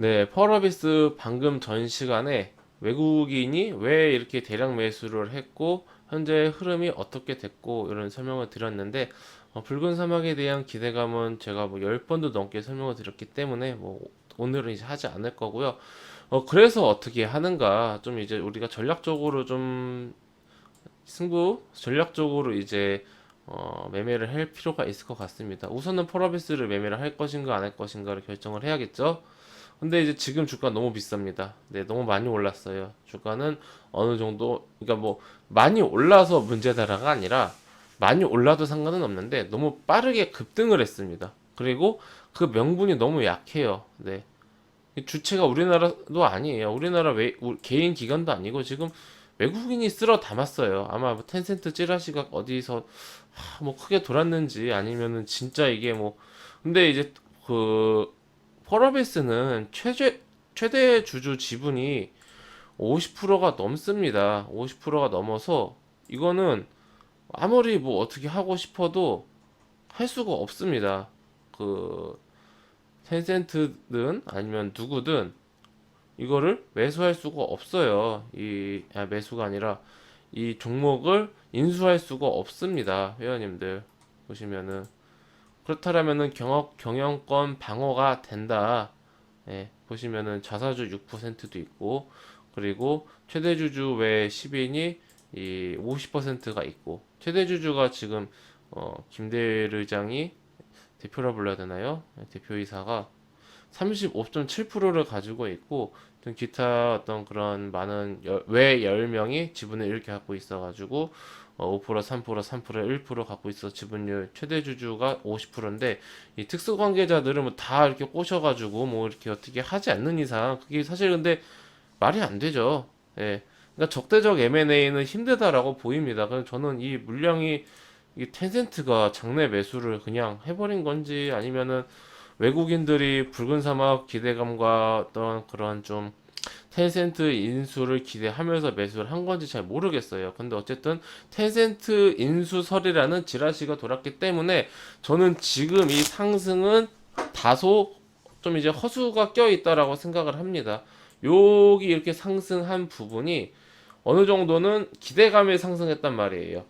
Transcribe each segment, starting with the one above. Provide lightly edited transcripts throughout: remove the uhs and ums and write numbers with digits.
네, 펄어비스 방금 전 시간에 외국인이 왜 이렇게 대량 매수를 했고 현재 흐름이 어떻게 됐고 이런 설명을 드렸는데 붉은 사막에 대한 기대감은 제가 뭐 10번도 넘게 설명을 드렸기 때문에 뭐 오늘은 이제 하지 않을 거고요. 그래서 어떻게 하는가 좀 이제 우리가 전략적으로 좀 전략적으로 이제 매매를 할 필요가 있을 것 같습니다. 우선은 펄어비스를 매매를 할 것인가 안 할 것인가를 결정을 해야겠죠. 근데 이제 지금 주가 너무 비쌉니다. 네, 너무 많이 올랐어요. 주가는 어느 정도, 그러니까 뭐 많이 올라서 문제다라가 아니라 많이 올라도 상관은 없는데 너무 빠르게 급등을 했습니다. 그리고 그 명분이 너무 약해요. 네. 주체가 우리나라도 아니에요. 우리나라 개인 기관도 아니고 지금 외국인이 쓸어 담았어요. 아마 뭐 텐센트 찌라시가 어디서 뭐 크게 돌았는지 아니면은 진짜 이게 뭐 근데 이제 그 펄어비스는 최대 주주 지분이 50%가 넘습니다. 50%가 넘어서 이거는 아무리 뭐 어떻게 하고 싶어도 할 수가 없습니다. 그 텐센트든 아니면 누구든 이거를 매수할 수가 없어요. 매수가 아니라 이 종목을 인수할 수가 없습니다. 회원님들 보시면은 그렇다면은 경영권 방어가 된다. 예, 보시면은 자사주 6%도 있고 그리고 최대 주주 외 10인이 이 50%가 있고 최대 주주가 지금 김대일 의장이 대표라 불러야 되나요? 예, 대표이사가 35.7%를 가지고 있고 기타 어떤 그런 많은 외 10명이 지분을 이렇게 갖고 있어가지고 5%, 3%, 3%, 1% 갖고 있어 지분율 최대 주주가 50%인데 이 특수 관계자들은 뭐 다 이렇게 꼬셔가지고 뭐 이렇게 어떻게 하지 않는 이상 그게 사실 근데 말이 안 되죠. 예. 그러니까 적대적 M&A는 힘들다라고 보입니다. 그래서 저는 이 물량이 이 텐센트가 장내 매수를 그냥 해버린 건지 아니면은 외국인들이 붉은 사막 기대감과 어떤 그런 좀 텐센트 인수를 기대하면서 매수를 한 건지 잘 모르겠어요. 근데 어쨌든 텐센트 인수설이라는 지라시가 돌았기 때문에 저는 지금 이 상승은 다소 좀 이제 허수가 껴 있다라고 생각을 합니다. 여기 이렇게 상승한 부분이 어느 정도는 기대감에 상승했단 말이에요.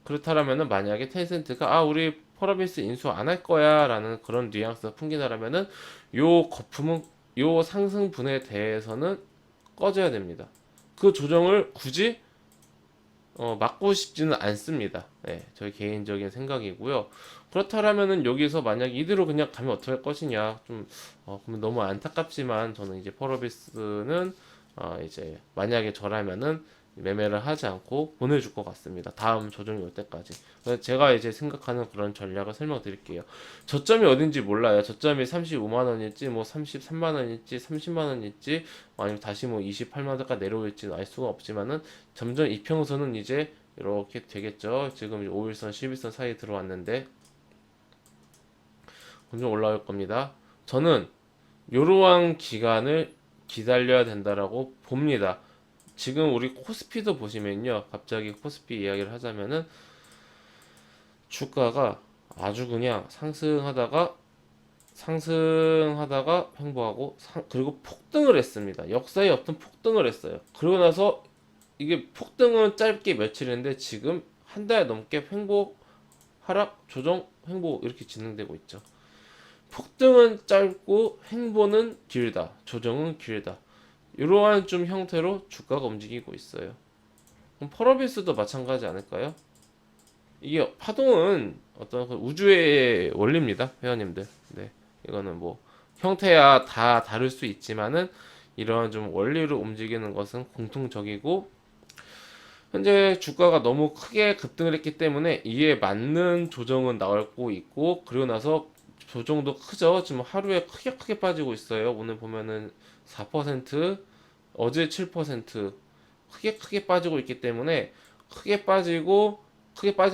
그렇다면은 만약에 텐센트가 우리 펄어비스 인수 안 할 거야라는 그런 뉘앙스가 풍기다라면은 요 거품은 요 상승분에 대해서는 꺼져야 됩니다. 그 조정을 굳이 막고 싶지는 않습니다. 네, 저희 개인적인 생각이고요. 그렇다면은 여기서 만약 이대로 그냥 가면 어떻게 할 것이냐 좀 그러면 너무 안타깝지만 저는 이제 펄어비스는 이제 만약에 저라면은 매매를 하지 않고 보내줄 것 같습니다. 다음 조정이 올 때까지. 그래서 제가 이제 생각하는 그런 전략을 설명드릴게요. 저점이 어딘지 몰라요. 저점이 35만 원일지 뭐 33만 원일지 30만 원일지 아니면 다시 뭐 28만 원까지 내려올지는 알 수가 없지만은 점점 이평선은 이제 이렇게 되겠죠. 지금 5일선, 11선 사이 들어왔는데 점점 올라올 겁니다. 저는 이러한 기간을 기다려야 된다라고 봅니다. 지금 우리 코스피도 보시면요. 갑자기 코스피 이야기를 하자면은 주가가 아주 그냥 상승하다가 횡보하고 그리고 폭등을 했습니다. 역사에 없던 폭등을 했어요. 그러고 나서 이게 폭등은 짧게 며칠인데 지금 한 달 넘게 횡보, 하락, 조정, 횡보 이렇게 진행되고 있죠. 폭등은 짧고 횡보는 길다. 조정은 길다. 이러한 좀 형태로 주가가 움직이고 있어요. 그럼 펄어비스도 마찬가지 않을까요? 이게 파동은 어떤 그 우주의 원리입니다, 회원님들. 네, 이거는 뭐 형태야 다 다를 수 있지만은 이런 좀 원리로 움직이는 것은 공통적이고 현재 주가가 너무 크게 급등을 했기 때문에 이에 맞는 조정은 나오고 있고 그리고 나서 조정도 크죠. 지금 하루에 크게 빠지고 있어요. 오늘 보면은 4%, 어제 7% 크게 빠지고 있기 때문에 크게 빠진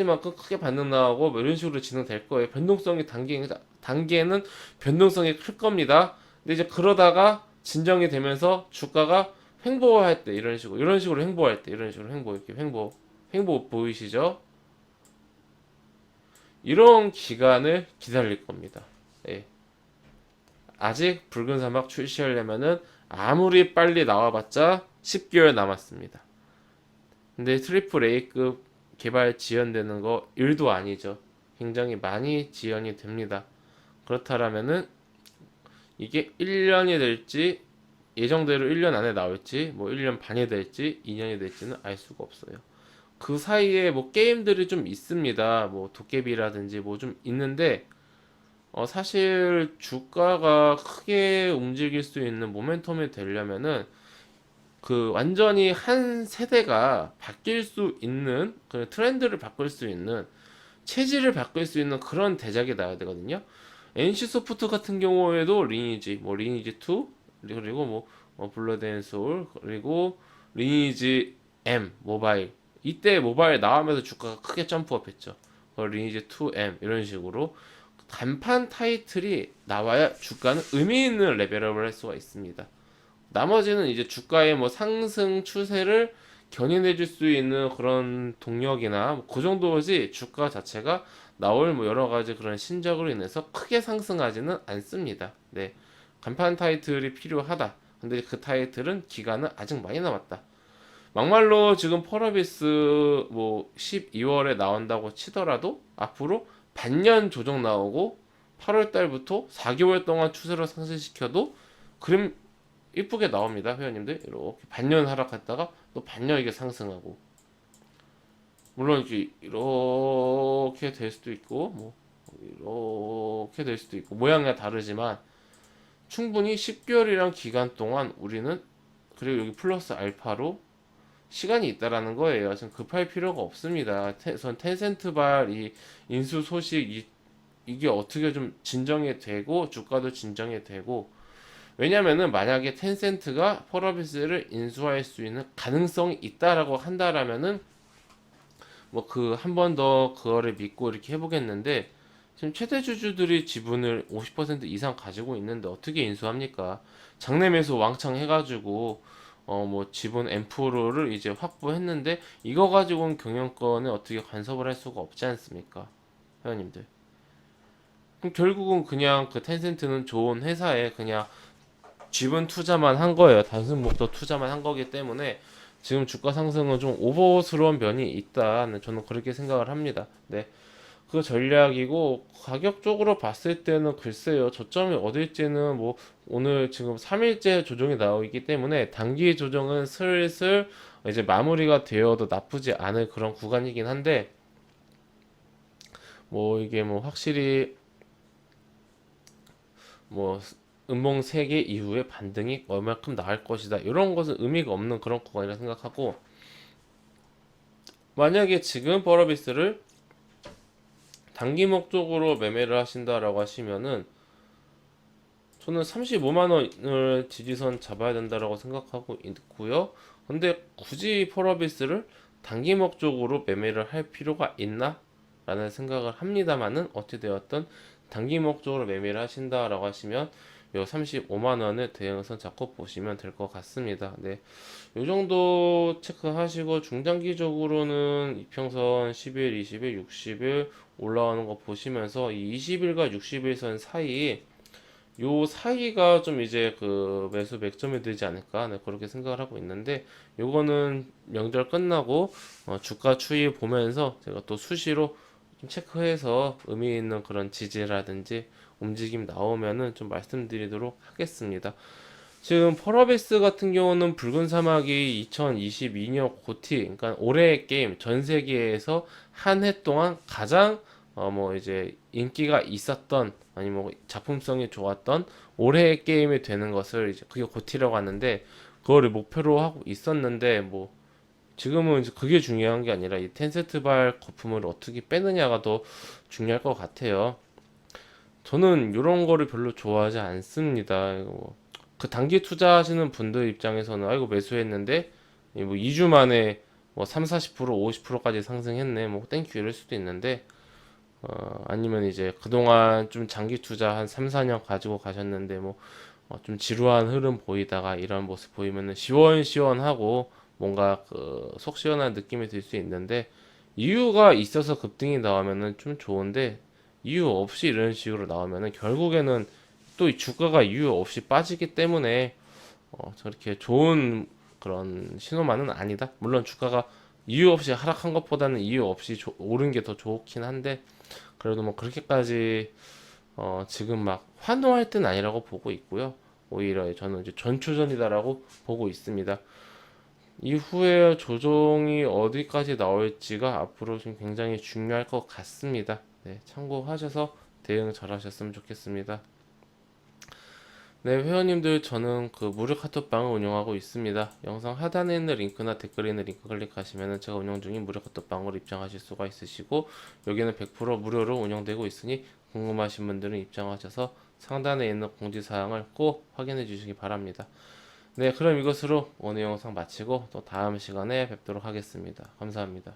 만큼 크게 반등 나오고 뭐 이런 식으로 진행될 거예요. 단계는 변동성이 클 겁니다. 근데 이제 그러다가 진정이 되면서 주가가 횡보할 때 이런 식으로 횡보할 때 이런 식으로 이렇게 횡보 보이시죠? 이런 기간을 기다릴 겁니다. 예. 아직 붉은 사막 출시하려면은 아무리 빨리 나와봤자 10개월 남았습니다. 근데 트리플 A급 개발 지연되는 거 1도 아니죠. 굉장히 많이 지연이 됩니다. 그렇다면은 이게 1년이 될지 예정대로 1년 안에 나올지 뭐 1년 반이 될지 2년이 될지는 알 수가 없어요. 그 사이에 뭐 게임들이 좀 있습니다. 뭐 도깨비라든지 뭐 좀 있는데 사실 주가가 크게 움직일 수 있는 모멘텀이 되려면은 그 완전히 한 세대가 바뀔 수 있는 그 트렌드를 바꿀 수 있는 체질을 바꿀 수 있는 그런 대작이 나와야 되거든요. NC 소프트 같은 경우에도 리니지, 뭐 리니지 2 그리고 뭐 블러드 앤 소울 그리고 리니지 M 모바일 이때 모바일 나오면서 주가가 크게 점프업했죠. 리니지 2M 이런 식으로 간판 타이틀이 나와야 주가는 의미 있는 레벨업을 할 수가 있습니다. 나머지는 이제 주가의 뭐 상승 추세를 견인해 줄 수 있는 그런 동력이나 뭐그 정도지 주가 자체가 나올 뭐 여러 가지 그런 신적으로 인해서 크게 상승하지는 않습니다. 네. 간판 타이틀이 필요하다. 근데 그 타이틀은 기간은 아직 많이 남았다. 막말로 지금 펄어비스 뭐 12월에 나온다고 치더라도 앞으로 반년 조정 나오고 8월 달부터 4개월 동안 추세로 상승시켜도 그럼 이쁘게 나옵니다. 회원님들 이렇게 반년 하락했다가 또 반년 이게 상승하고 물론 이렇게 될 수도 있고 뭐 이렇게 될 수도 있고 모양이 다르지만 충분히 10개월이란 기간 동안 우리는 그리고 여기 플러스 알파로 시간이 있다라는 거예요. 지금 급할 필요가 없습니다. 전 텐센트발 이 인수 소식 이게 어떻게 좀 진정이 되고 주가도 진정이 되고 왜냐면은 만약에 텐센트가 펄어비스를 인수할 수 있는 가능성이 있다라고 한다라면은 뭐 그 한 번 더 그거를 믿고 이렇게 해보겠는데 지금 최대 주주들이 지분을 50% 이상 가지고 있는데 어떻게 인수합니까? 장내 매수 왕창 해가지고 뭐 지분 M%를 이제 확보했는데 이거 가지고는 경영권에 어떻게 간섭을 할 수가 없지 않습니까? 회원님들. 그럼 결국은 그냥 그 텐센트는 좋은 회사에 그냥 지분 투자만 한 거예요. 단순 목적 투자만 한 거기 때문에 지금 주가 상승은 좀 오버스러운 면이 있다. 저는 그렇게 생각을 합니다. 네. 그 전략이고 가격적으로 봤을 때는 글쎄요. 저점이 어딜지는 뭐 오늘 지금 3일째 조정이 나오기 때문에 단기 조정은 슬슬 이제 마무리가 되어도 나쁘지 않을 그런 구간이긴 한데 뭐 이게 뭐 확실히 뭐 음봉 3개 이후에 반등이 얼마큼 나을 것이다. 이런 것은 의미가 없는 그런 구간이라 생각하고 만약에 지금 버러비스를 단기 목적으로 매매를 하신다라고 하시면은 저는 35만 원을 지지선 잡아야 된다라고 생각하고 있고요. 근데 굳이 펄어비스를 단기 목적으로 매매를 할 필요가 있나? 라는 생각을 합니다만은 어찌 되었든 단기 목적으로 매매를 하신다라고 하시면 요 35만 원의 대응선 잡고 보시면 될 것 같습니다. 네. 요 정도 체크하시고 중장기적으로는 이평선 10일, 20일, 60일 올라오는 거 보시면서 이 20일과 60일선 사이 요 사이가 좀 이제 그 매수 맥점이 되지 않을까 네, 그렇게 생각을 하고 있는데 요거는 명절 끝나고 주가 추이 보면서 제가 또 수시로 좀 체크해서 의미 있는 그런 지지라든지 움직임 나오면은 좀 말씀드리도록 하겠습니다. 지금 펄어비스 같은 경우는 붉은 사막이 2022년 고티, 그러니까 올해의 게임 전 세계에서 한 해 동안 가장 뭐 이제 인기가 있었던 아니 뭐 작품성이 좋았던 올해의 게임이 되는 것을 이제 그게 고티라고 하는데 그거를 목표로 하고 있었는데 뭐 지금은 이제 그게 중요한 게 아니라 이 텐세트발 거품을 어떻게 빼느냐가 더 중요할 것 같아요. 저는 이런 거를 별로 좋아하지 않습니다. 그 단기 투자하시는 분들 입장에서는 아이고 매수했는데 뭐 2주 만에 뭐 3, 40%, 50%까지 상승했네. 뭐 땡큐 이럴 수도 있는데 아니면 이제 그동안 좀 장기 투자 한 3, 4년 가지고 가셨는데 뭐 좀 지루한 흐름 보이다가 이런 모습 보이면은 시원시원하고 뭔가 그 속 시원한 느낌이 들 수 있는데 이유가 있어서 급등이 나오면은 좀 좋은데 이유 없이 이런 식으로 나오면은 결국에는 또 이 주가가 이유 없이 빠지기 때문에 저렇게 좋은 그런 신호만은 아니다. 물론 주가가 이유 없이 하락한 것보다는 이유 없이 오른 게 더 좋긴 한데 그래도 뭐 그렇게까지 지금 막 환호할 때는 아니라고 보고 있고요. 오히려 저는 이제 전초전이다라고 보고 있습니다. 이후에 조정이 어디까지 나올지가 앞으로 좀 굉장히 중요할 것 같습니다. 네, 참고하셔서 대응 잘 하셨으면 좋겠습니다. 네, 회원님들 저는 그 무료 카톡방을 운영하고 있습니다. 영상 하단에 있는 링크나 댓글에 있는 링크 클릭하시면 제가 운영 중인 무료 카톡방으로 입장하실 수가 있으시고 여기는 100% 무료로 운영되고 있으니 궁금하신 분들은 입장하셔서 상단에 있는 공지사항을 꼭 확인해 주시기 바랍니다. 네, 그럼 이것으로 오늘 영상 마치고 또 다음 시간에 뵙도록 하겠습니다. 감사합니다.